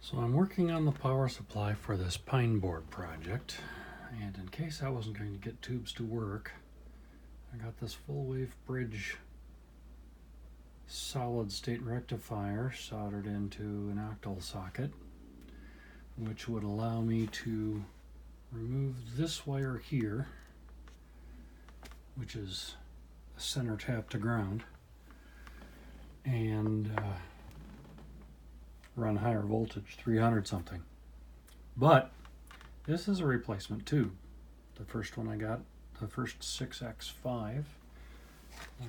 So I'm working on the power supply for this pine board project, and in case I wasn't going to get tubes to work, I got this full wave bridge solid state rectifier soldered into an octal socket, which would allow me to remove this wire here, which is a center tap to ground, and run higher voltage, 300 something. But this is a replacement tube. The first one I got, the first 6X5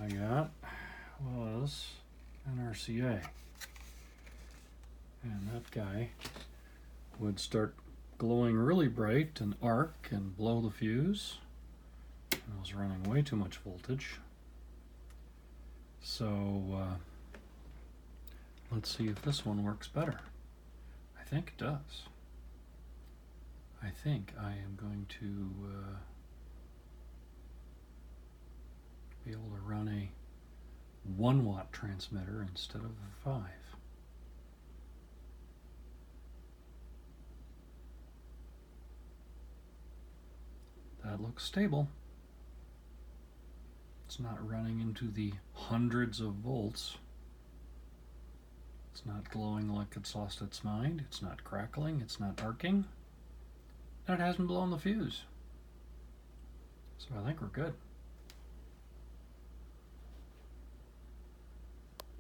I got was an RCA. And that guy would start glowing really bright and arc and blow the fuse. And I was running way too much voltage. So let's see if this one works better. I think it does. I think I am going to be able to run a 1 watt transmitter instead of a 5. That looks stable. It's not running into the hundreds of volts. It's not glowing like it's lost its mind. It's not crackling. It's not arcing. And it hasn't blown the fuse. So I think we're good.